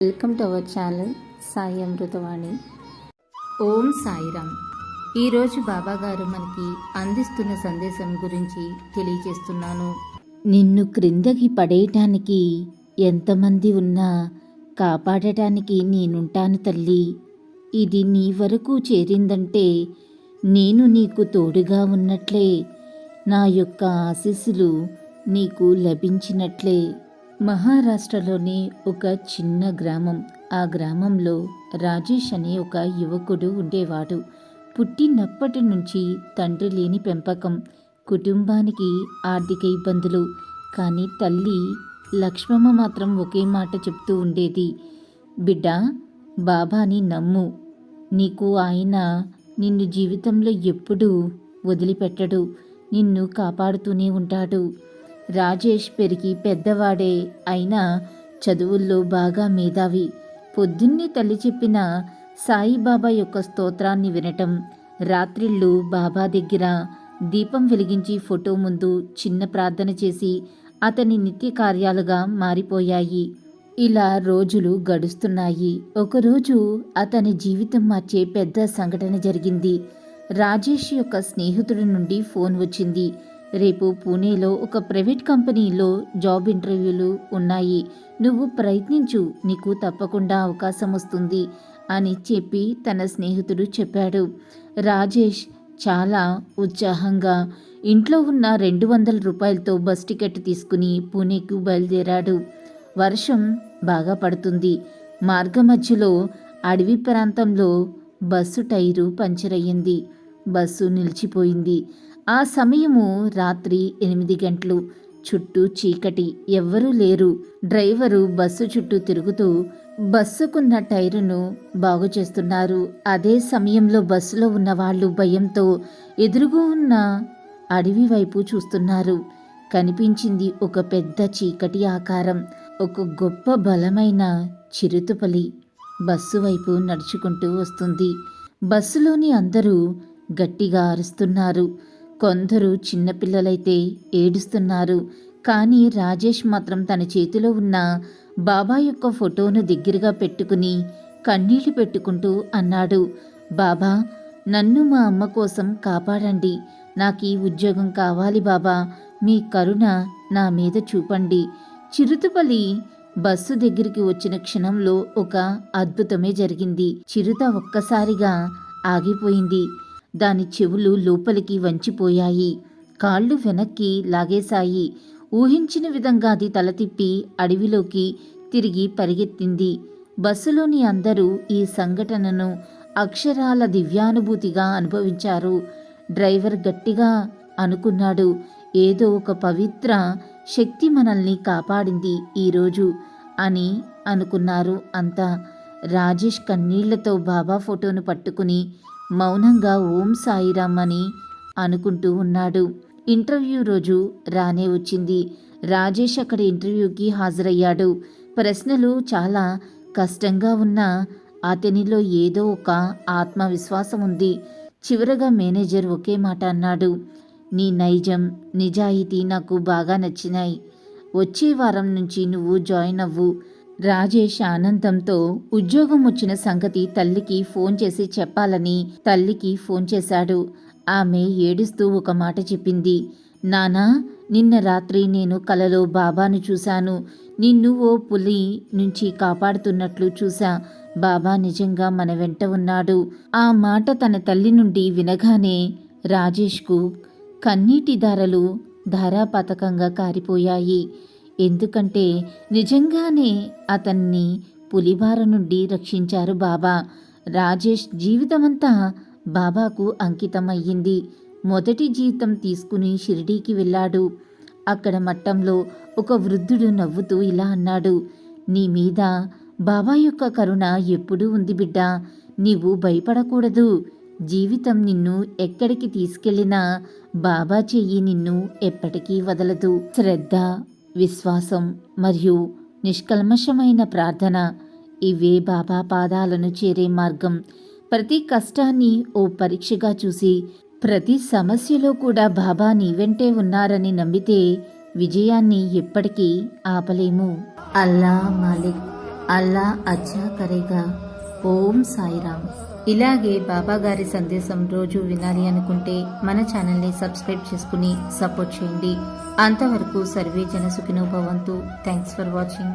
Welcome to our channel Sai Amruthavani. Om Sairam. ఈరోజు బాబాగారు మనకి అందిస్తున్న సందేశం గురించి తెలియజేస్తున్నాను. నిన్ను క్రిందకి పడేయటానికి ఎంతమంది ఉన్నా కాపాడటానికి నేనుంటాను తల్లి. ఇది నీ వరకు చేరిందంటే నేను నీకు తోడుగా ఉన్నట్లే, నా యొక్క ఆశీస్సులు నీకు లభించినట్లే. మహారాష్ట్రలోని ఒక చిన్న గ్రామం. ఆ గ్రామంలో రాజేష్ అనే ఒక యువకుడు ఉండేవాడు. పుట్టినప్పటి నుంచి తండ్రి లేని పెంపకం, కుటుంబానికి ఆర్థిక ఇబ్బందులు. కానీ తల్లి లక్ష్మమ్మ మాత్రం ఒకే మాట చెప్తూ ఉండేది, బిడ్డ, బాబాని నమ్ము, నీకు ఆయన నిన్ను జీవితంలో ఎప్పుడూ వదిలిపెట్టడు, నిన్ను కాపాడుతూనే ఉంటాడు. రాజేష్ పెరిగి పెద్దవాడే అయినా చదువుల్లో బాగా మేధావి. పొద్దున్నే తల్లి చెప్పిన సాయిబాబా యొక్క స్తోత్రాన్ని వినటం, రాత్రిళ్ళు బాబా దగ్గర దీపం వెలిగించి ఫోటో ముందు చిన్న ప్రార్థన చేసి అతని నిత్య కార్యాలుగా మారిపోయాయి. ఇలా రోజులు గడుస్తున్నాయి. ఒకరోజు అతని జీవితం మార్చే పెద్ద సంఘటన జరిగింది. రాజేష్ యొక్క స్నేహితుడి నుండి ఫోన్ వచ్చింది. రేపు పూణేలో ఒక ప్రైవేట్ కంపెనీలో జాబ్ ఇంటర్వ్యూలు ఉన్నాయి, నువ్వు ప్రయత్నించు, నీకు తప్పకుండా అవకాశం వస్తుంది అని చెప్పి తన స్నేహితుడు చెప్పాడు. రాజేష్ చాలా ఉత్సాహంగా ఇంట్లో ఉన్న 200 రూపాయలతో బస్ టికెట్ తీసుకుని పూణేకు బయలుదేరాడు. వర్షం బాగా పడుతుంది. మార్గమధ్యలో అడవి ప్రాంతంలో బస్సు టైరు పంచర్ అయ్యింది. బస్సు నిలిచిపోయింది. ఆ సమయము రాత్రి 8 గంటలు. చుట్టూ చీకటి, ఎవ్వరూ లేరు. డ్రైవరు బస్సు చుట్టూ తిరుగుతూ బస్సుకున్న టైరును బాగు చేస్తున్నారు. అదే సమయంలో బస్సులో ఉన్న వాళ్ళు భయంతో ఎదురుగా ఉన్న అడవి వైపు చూస్తున్నారు. కనిపించింది ఒక పెద్ద చీకటి ఆకారం. ఒక గొప్ప బలమైన చిరుతపులి బస్సు వైపు నడుచుకుంటూ వస్తుంది. బస్సులోని అందరూ గట్టిగా అరుస్తున్నారు. కొందరు చిన్నపిల్లలైతే ఏడుస్తున్నారు. కానీ రాజేష్ మాత్రం తన చేతిలో ఉన్న బాబా యొక్క ఫోటోను దగ్గరగా పెట్టుకుని కన్నీళ్లు పెట్టుకుంటూ అన్నాడు, బాబా, నన్ను మా అమ్మ కోసం కాపాడండి, నాకు ఈ ఉద్యోగం కావాలి బాబా, మీ కరుణ నా మీద చూపండి. చిరుతపల్లి బస్సు దగ్గరికి వచ్చిన క్షణంలో ఒక అద్భుతమే జరిగింది. చిరుత ఒక్కసారిగా ఆగిపోయింది. దాని చెవులు లోపలికి వంచిపోయాయి, కాళ్ళు వెనక్కి లాగేశాయి. ఊహించిన విధంగా అది తల తిప్పి అడవిలోకి తిరిగి పరిగెత్తింది. బస్సులోని అందరూ ఈ సంఘటనను అక్షరాల దివ్యానుభూతిగా అనుభవించారు. డ్రైవర్ గట్టిగా అనుకున్నాడు, ఏదో ఒక పవిత్ర శక్తి మనల్ని కాపాడింది ఈరోజు అని అనుకున్నారు అంతా. రాజేష్ కన్నీళ్లతో బాబా ఫోటోను పట్టుకుని మౌనంగా ఓం సాయిరామ్ అని అనుకుంటూ ఉన్నాడు. ఇంటర్వ్యూ రోజు రానే వచ్చింది. రాజేష్ అక్కడ ఇంటర్వ్యూకి హాజరయ్యాడు. ప్రశ్నలు చాలా కష్టంగా ఉన్నా అతనిలో ఏదో ఒక ఆత్మవిశ్వాసం ఉంది. చివరగా మేనేజర్ ఒకే మాట అన్నాడు, నీ నైజం, నిజాయితీ నాకు బాగా నచ్చినాయి, వచ్చే వారం నుంచి నువ్వు జాయిన్ అవ్వు. రాజేష్ ఆనందంతో ఉద్యోగం వచ్చిన సంగతి తల్లికి ఫోన్ చేసి చెప్పాలని తల్లికి ఫోన్ చేశాడు. ఆమె ఏడుస్తూ ఒక మాట చెప్పింది, నానా, నిన్న రాత్రి నేను కలలో బాబాను చూశాను, నిన్ను ఓ పులి నుంచి కాపాడుతున్నట్లు చూశా, బాబా నిజంగా మన వెంట ఉన్నాడు. ఆ మాట తన తల్లి నుండి వినగానే రాజేష్కు కన్నీటి ధారలు ధారాపాతకంగా కారిపోయాయి. ఎందుకంటే నిజంగానే అతన్ని పులిబార నుండి రక్షించారు బాబా. రాజేష్ జీవితమంతా బాబాకు అంకితమయ్యింది. మొదటి జీతం తీసుకుని షిరిడీకి వెళ్ళాడు. అక్కడ మట్టంలో ఒక వృద్ధుడు నవ్వుతూ ఇలా అన్నాడు, నీ మీద బాబా యొక్క కరుణ ఎప్పుడూ ఉంది బిడ్డా, నీవు భయపడకూడదు. జీవితం నిన్ను ఎక్కడికి తీసుకెళ్లినా బాబా చెయ్యి నిన్ను ఎప్పటికీ వదలదు. శ్రద్ధ, విశ్వాసం మరియు నిష్కల్మషమైన ప్రార్థన, ఇవే బాబా పాదాలను చేరే మార్గం. ప్రతి కష్టాన్ని ఓ పరీక్షగా చూసి ప్రతి సమస్యలో కూడా బాబా నీ వెంటే ఉన్నారని నమ్మితే విజయాన్ని ఎప్పటికీ ఆపలేము. అల్లా మాలిక్. అల్లా అచ్చా కరేగా. ఓం సాయిరామ్. ఇలాగే బాబా గారి సందేశం రోజు వినాలి అనుకుంటే మన ఛానల్ని సబ్స్క్రైబ్ చేసుకుని సపోర్ట్ చేయండి. అంతవరకు సర్వే జన సుఖినో భవంతు. Thanks for watching.